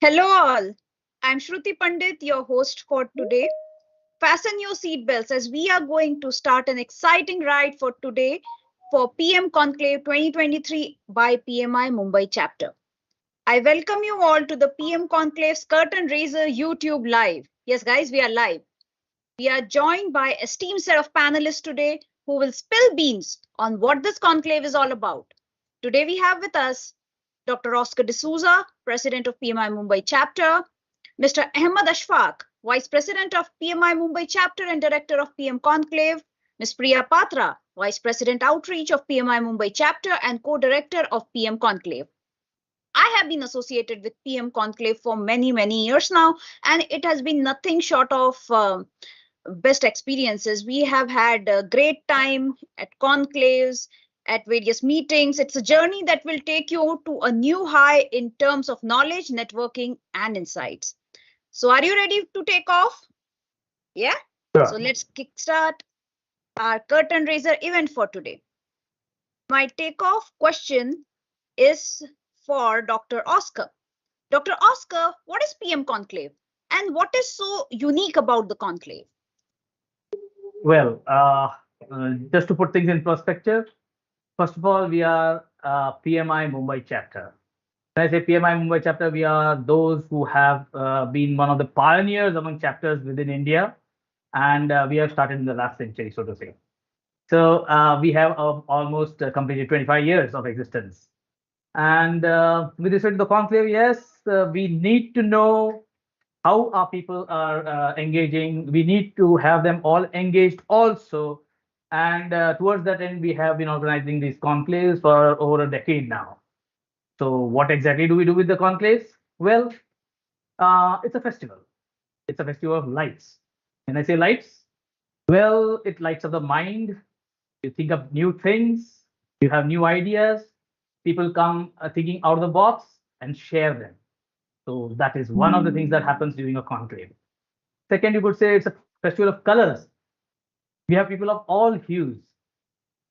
Hello all. I'm Shruti Pandit, your host for today. Fasten your seatbelts as we are going to start an exciting ride for today for PM Conclave 2023 by PMI Mumbai chapter. I welcome you all to the PM Conclave's Curtain Raiser YouTube live. Yes, guys, we are live. We are joined by an esteemed set of panelists today who will spill beans on what this conclave is all about. Today we have with us Dr. Oscar D'Souza, President of PMI Mumbai Chapter, Mr. Ahmed Ashfaq, Vice President of PMI Mumbai Chapter and Director of PM Conclave, Ms. Priya Patra, Vice President Outreach of PMI Mumbai Chapter and Co-Director of PM Conclave. I have been associated with PM Conclave for many, many years now, and it has been nothing short of best experiences. We have had a great time at conclaves, at various meetings. It's a journey that will take you to a new high in terms of knowledge, networking, and insights. So, are you ready to take off? Yeah? Sure. So, let's kickstart our curtain raiser event for today. My takeoff question is for Dr. Oscar. Dr. Oscar, what is PM Conclave and what is so unique about the conclave? Well, just to put things in perspective, first of all, we are PMI Mumbai chapter. When I say PMI Mumbai chapter, we are those who have been one of the pioneers among chapters within India, and we have started in the last century, so to say. So we have almost completed 25 years of existence. And with respect to the conclave, yes, we need to know how our people are engaging. We need to have them all engaged also. And towards that end, we have been organizing these conclaves for over a decade now. So what exactly do we do with the conclaves? Well, it's a festival. It's a festival of lights. When I say lights, well, it lights up the mind. You think of new things. You have new ideas. People come thinking out of the box and share them. So that is one of the things that happens during a conclave. Second, you could say it's a festival of colors. We have people of all hues,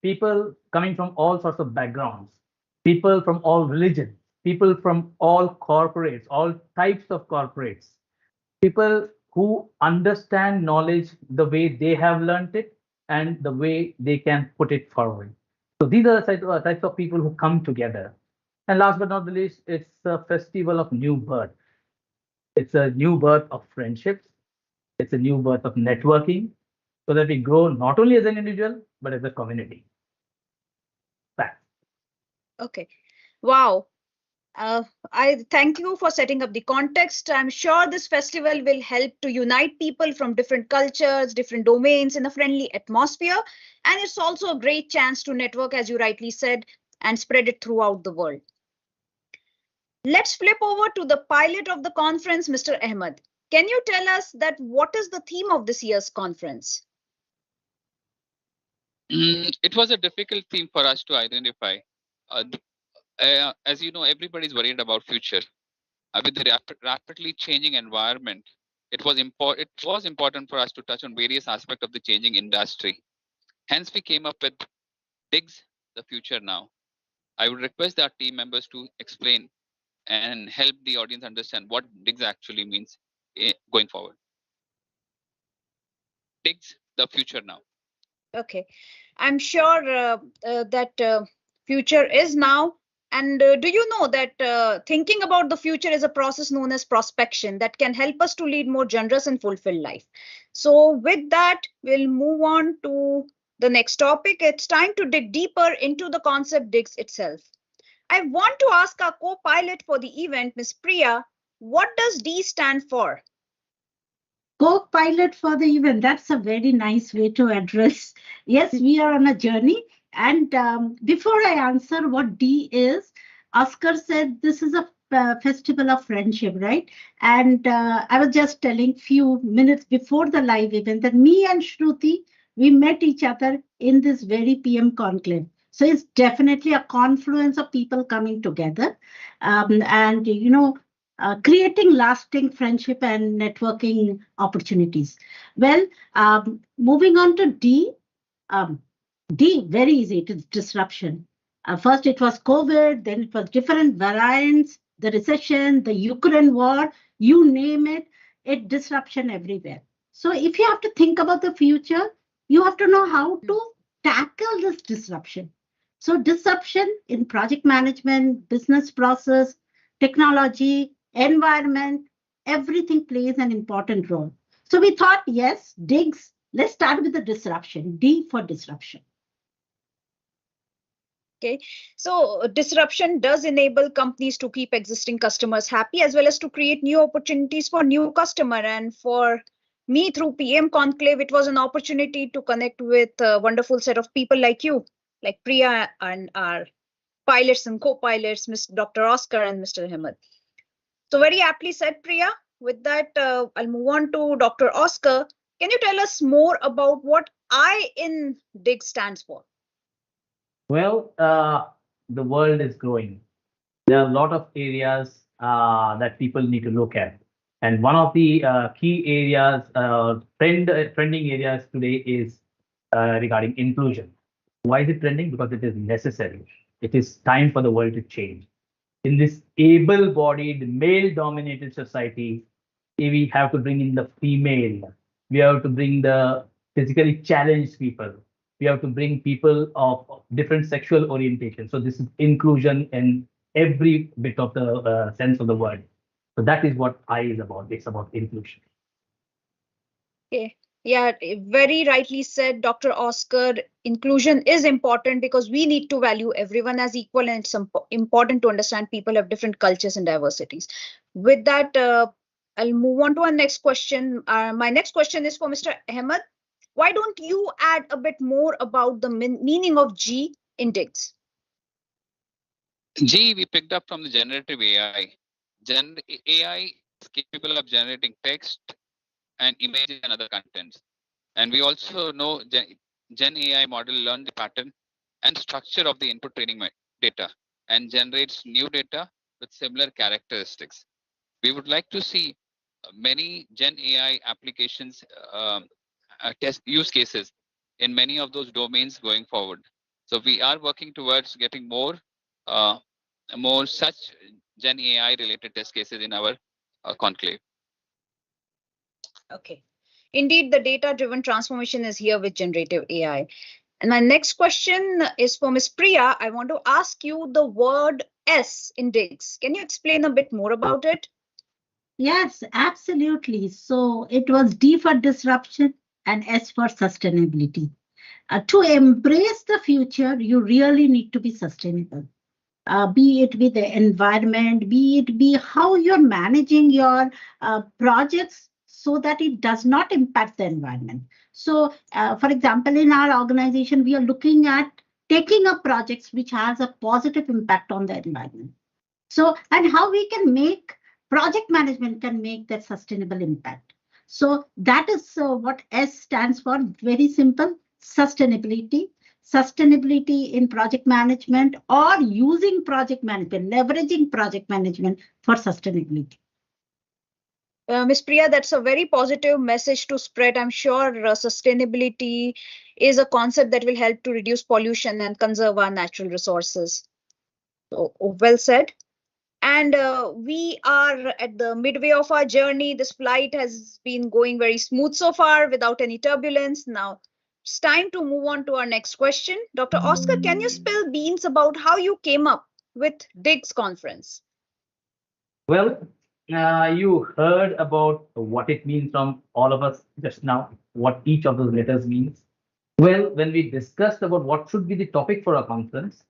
people coming from all sorts of backgrounds, people from all religions, people from all corporates, all types of corporates, people who understand knowledge the way they have learned it and the way they can put it forward. So these are the types of people who come together. And last but not the least, it's a festival of new birth. It's a new birth of friendships. It's a new birth of networking so that we grow not only as an individual, but as a community. That. Okay. Wow. I thank you for setting up the context. I'm sure this festival will help to unite people from different cultures, different domains in a friendly atmosphere. And it's also a great chance to network, as you rightly said, and spread it throughout the world. Let's flip over to the pilot of the conference, Mr. Ahmed. Can you tell us that what is the theme of this year's conference? It was a difficult theme for us to identify. As you know, everybody's worried about future. With the rapidly changing environment, it was important for us to touch on various aspects of the changing industry. Hence, we came up with DIGS, the future now. I would request our team members to explain and help the audience understand what DIGS actually means going forward. DIGS, the future now. Okay, I'm sure that future is now. And do you know that thinking about the future is a process known as prospection that can help us to lead more generous and fulfilled life. So with that, we'll move on to the next topic. It's time to dig deeper into the concept DIGS itself. I want to ask our co-pilot for the event, Ms. Priya, what does D stand for? Co-pilot for the event. That's a very nice way to address. Yes, we are on a journey. And before I answer what D is, Oscar said this is a festival of friendship, right? And I was just telling few minutes before the live event that me and Shruti, we met each other in this very PM conclave. So it's definitely a confluence of people coming together. And, you know, creating lasting friendship and networking opportunities. Well, moving on to D. D, very easy, it is disruption. First it was COVID, then it was different variants, the recession, the Ukraine war, you name it, disruption everywhere. So if you have to think about the future, you have to know how to tackle this disruption. So disruption in project management, business process, technology, environment, everything plays an important role. So we thought, yes, DIGS, let's start with the disruption, D for disruption. Okay, so disruption does enable companies to keep existing customers happy as well as to create new opportunities for new customer. And for me, through PM Conclave, it was an opportunity to connect with a wonderful set of people like you, like Priya and our pilots and co-pilots, Mr. Dr. Oscar and Mr. Ahmed. So very aptly said, Priya. With that, I'll move on to Dr. Oscar. Can you tell us more about what I in DIGS stands for? Well, the world is growing. There are a lot of areas that people need to look at. And one of the key areas, trending areas today is regarding inclusion. Why is it trending? Because it is necessary. It is time for the world to change. In this able-bodied, male-dominated society, we have to bring in the female. We have to bring the physically challenged people. We have to bring people of different sexual orientation. So this is inclusion in every bit of the sense of the word. So that is what I is about. It's about inclusion. Okay. Yeah, very rightly said, Dr. Oscar. Inclusion is important because we need to value everyone as equal, and it's important to understand people have different cultures and diversities. With that, I'll move on to our next question. My next question is for Mr. Ahmed. Why don't you add a bit more about the meaning of G in DIGS? G we picked up from the generative AI. AI is capable of generating text and images and other contents. And we also know Gen AI model learn the pattern and structure of the input training data and generates new data with similar characteristics. We would like to see many Gen AI applications, test use cases in many of those domains going forward. So we are working towards getting more such Gen AI related test cases in our conclave. Okay. Indeed, the data-driven transformation is here with generative AI. And my next question is for Ms. Priya. I want to ask you the word S in DIGS. Can you explain a bit more about it? Yes, absolutely. So it was D for disruption and S for sustainability. To embrace the future, you really need to be sustainable. Be it with the environment, be it be how you're managing your projects so that it does not impact the environment. So, for example, in our organization, we are looking at taking up projects which has a positive impact on the environment. So, and how we can make project management can make that sustainable impact. So that is what S stands for. Very simple: sustainability. Sustainability in project management, or using project management, leveraging project management for sustainability. Ms. Priya, that's a very positive message to spread. I'm sure sustainability is a concept that will help to reduce pollution and conserve our natural resources. So, well said. And we are at the midway of our journey. This flight has been going very smooth so far without any turbulence. Now it's time to move on to our next question. Dr. Oscar, can you spill beans about how you came up with DIGS conference? Well, you heard about what it means from all of us just now, what each of those letters means. Well, when we discussed about what should be the topic for our conference,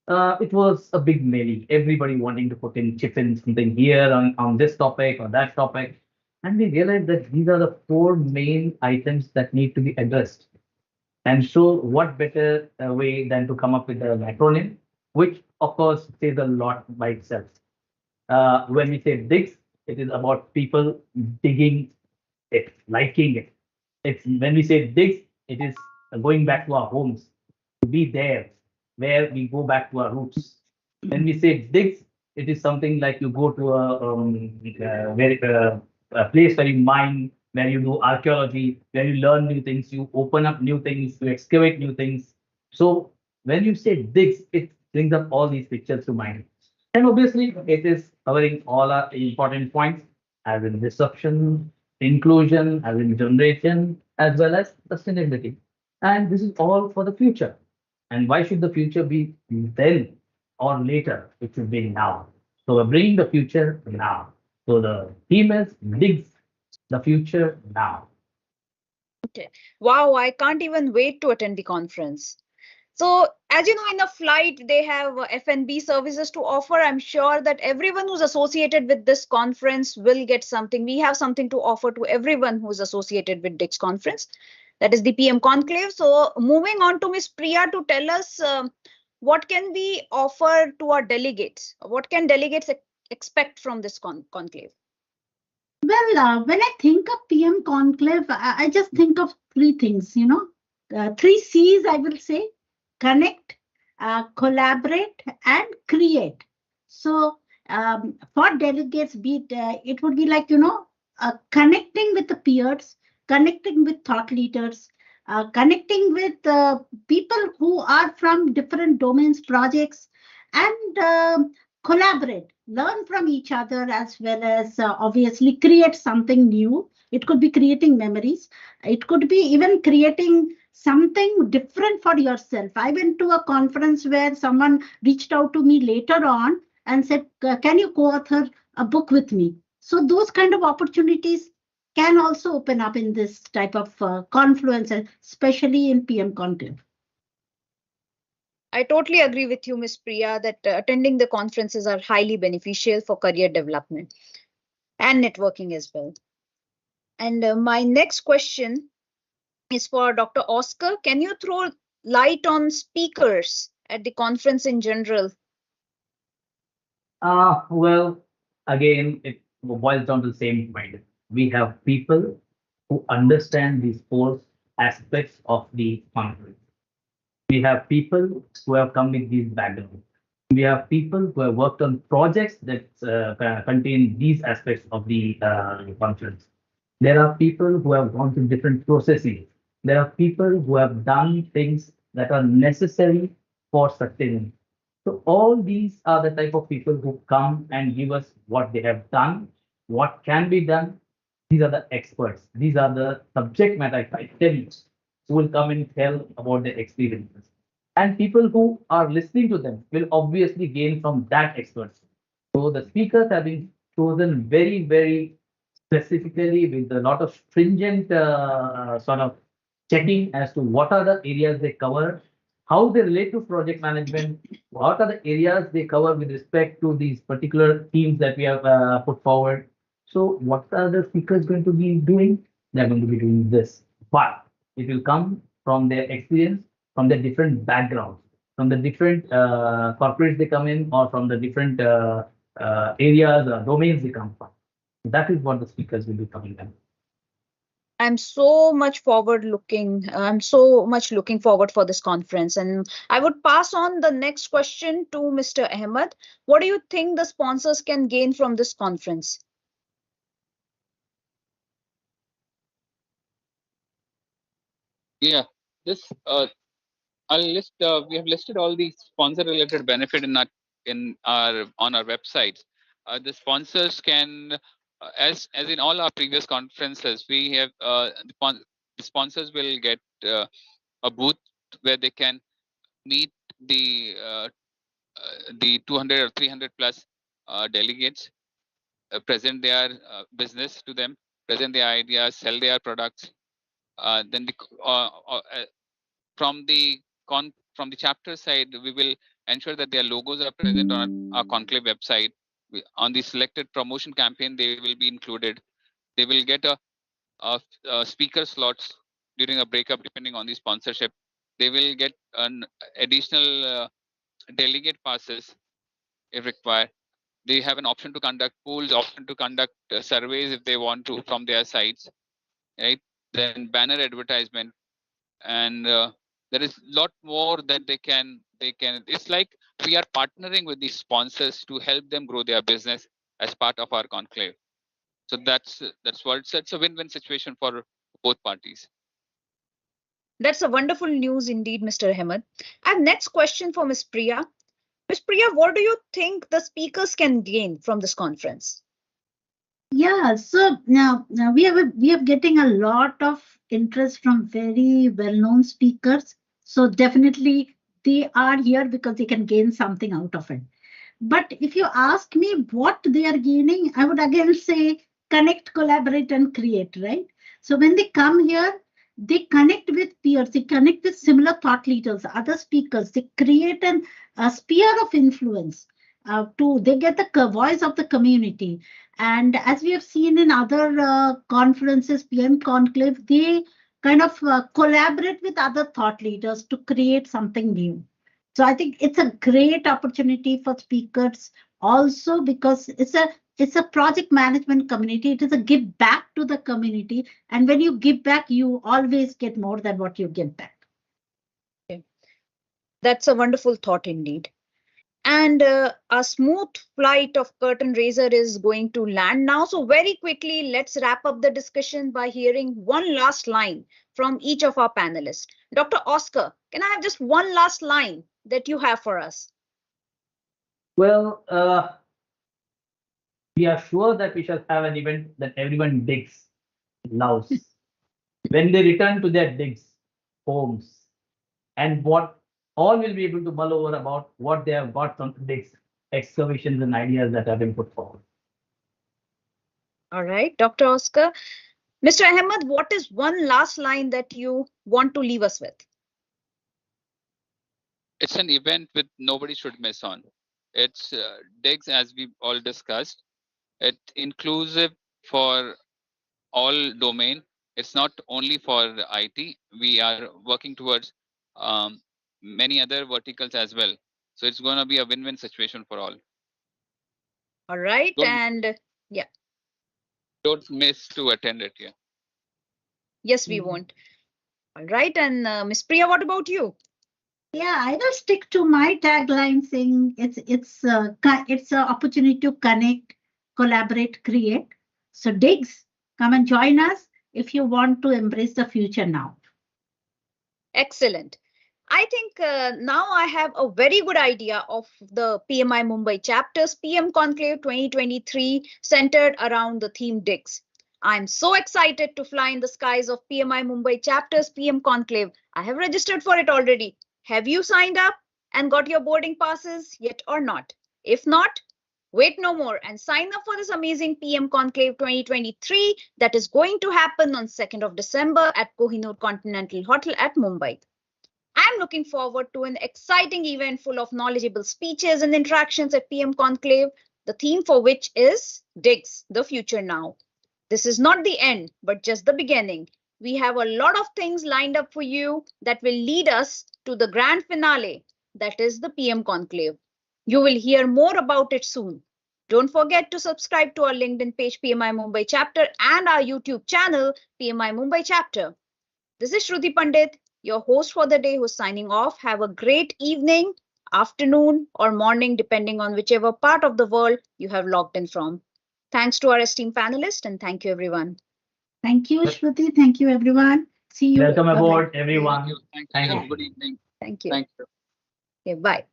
it was a big melee. Everybody wanting to chip in something here on this topic or that topic. And we realized that these are the four main items that need to be addressed. And so what better way than to come up with an acronym, which of course says a lot by itself. When we say DIGS, it is about people digging it, liking it. It's when we say DIGS, it is going back to our homes, to be there, where we go back to our roots. When we say DIGS, it is something like you go to a place where you mine, where you do archaeology, where you learn new things, you open up new things, you excavate new things. So when you say DIGS, it brings up all these pictures to mind. And obviously, it is covering all our important points, as in disruption, inclusion, as in generation, as well as sustainability. And this is all for the future. And why should the future be then or later? It should be now. So we're bringing the future now. So the theme is DIGS, the future now. Okay. Wow, I can't even wait to attend the conference. So, as you know, in a flight, they have F&B services to offer. I'm sure that everyone who's associated with this conference will get something. We have something to offer to everyone who's associated with DIGS conference. That is the PM Conclave. So, moving on to Ms. Priya to tell us what can we offer to our delegates? What can delegates expect from this conclave? Well, when I think of PM Conclave, I just think of three things, three C's, I will say: connect, collaborate, and create. So, for delegates, it would be like, connecting with the peers, connecting with thought leaders, connecting with people who are from different domains, projects, and collaborate, learn from each other, as well as obviously create something new. It could be creating memories, it could be even creating something different for yourself. I went to a conference where someone reached out to me later on and said, can you co-author a book with me? So those kind of opportunities can also open up in this type of confluence, especially in PM Conclave. I totally agree with you, Ms. Priya, that attending the conferences are highly beneficial for career development and networking as well. And my next question is for Dr. Oscar. Can you throw light on speakers at the conference in general? Well, again, it boils down to the same point. We have people who understand these four aspects of the conflict. We have people who have come with these backgrounds. We have people who have worked on projects that contain these aspects of the conference. There are people who have gone through different processes. There are people who have done things that are necessary for sustaining. So all these are the type of people who come and give us what they have done, what can be done. These are the experts. These are the subject matter experts who will come and tell about their experiences. And people who are listening to them will obviously gain from that experts. So the speakers have been chosen very, very specifically with a lot of stringent sort of checking as to what are the areas they cover, how they relate to project management, what are the areas they cover with respect to these particular themes that we have put forward. So what are the speakers going to be doing? They're going to be doing this, but it will come from their experience, from their different backgrounds, from the different corporates they come in, or from the different areas or domains they come from. That is what the speakers will be coming in. I'm so much forward looking. I'm so much looking forward for this conference. And I would pass on the next question to Mr. Ahmed. What do you think the sponsors can gain from this conference? Yeah, this I'll list. We have listed all the sponsor-related benefit in our on our websites. The sponsors can, as in all our previous conferences, we have the sponsors will get a booth where they can meet the 200 or 300 plus delegates, present their business to them, present their ideas, sell their products. Then from the chapter side, we will ensure that their logos are present on our Conclave website. On the selected promotion campaign, they will be included. They will get a speaker slots during a breakup, depending on the sponsorship. They will get an additional delegate passes if required. They have an option to conduct polls, option to conduct surveys if they want to from their sites, right? Then banner advertisement, and there is a lot more that they can. It's like we are partnering with these sponsors to help them grow their business as part of our conclave. So that's what it's a win-win situation for both parties. That's a wonderful news indeed, Mr. Ahmed. And next question for Ms. Priya. Ms. Priya, what do you think the speakers can gain from this conference? Yeah, so now we are getting a lot of interest from very well-known speakers. So definitely they are here because they can gain something out of it. But if you ask me what they are gaining, I would again say connect, collaborate, and create, right? So when they come here, they connect with peers, they connect with similar thought leaders, other speakers, they create a sphere of influence. They get the voice of the community. And as we have seen in other conferences, PM Conclave, they kind of collaborate with other thought leaders to create something new. So I think it's a great opportunity for speakers also because it's a project management community. It is a give back to the community. And when you give back, you always get more than what you give back. Okay. That's a wonderful thought indeed. And a smooth flight of curtain raiser is going to land now. So very quickly, let's wrap up the discussion by hearing one last line from each of our panelists. Dr. Oscar, can I have just one last line that you have for us? Well, we are sure that we shall have an event that everyone digs, loves. When they return to their digs, homes, and what all will be able to mull over about what they have got from digs, excavations, and ideas that have been put forward. All right, Dr. Oscar. Mr. Ahmed, what is one last line that you want to leave us with? It's an event with nobody should miss on. It's DIGS, as we all discussed. It's inclusive for all domain. It's not only for IT. We are working towards many other verticals as well. So it's going to be a win-win situation for all. All right, Don't miss to attend it. Yeah. Yes, we won't. All right, and Ms. Priya, what about you? Yeah, I will stick to my tagline saying it's an opportunity to connect, collaborate, create. So DIGS, come and join us if you want to embrace the future now. Excellent. I think now I have a very good idea of the PMI Mumbai chapter's PM Conclave 2023 centered around the theme DIGS. I'm so excited to fly in the skies of PMI Mumbai chapter's PM Conclave. I have registered for it already. Have you signed up and got your boarding passes yet or not? If not, wait no more and sign up for this amazing PM Conclave 2023 that is going to happen on 2nd of December at Kohinoor Continental Hotel at Mumbai. I'm looking forward to an exciting event full of knowledgeable speeches and interactions at PM Conclave, the theme for which is DIGS, the future now. This is not the end, but just the beginning. We have a lot of things lined up for you that will lead us to the grand finale, that is the PM Conclave. You will hear more about it soon. Don't forget to subscribe to our LinkedIn page, PMI Mumbai Chapter, and our YouTube channel, PMI Mumbai Chapter. This is Shruti Pandit, your host for the day, who's signing off. Have a great evening, afternoon, or morning, depending on whichever part of the world you have logged in from. Thanks to our esteemed panelists, and thank you, everyone. Thank you, Shruti. Thank you, everyone. See you. Welcome Bye-bye. aboard, everyone. Thank you. Thank you. Good evening. Thank you. Thank you. Okay, bye.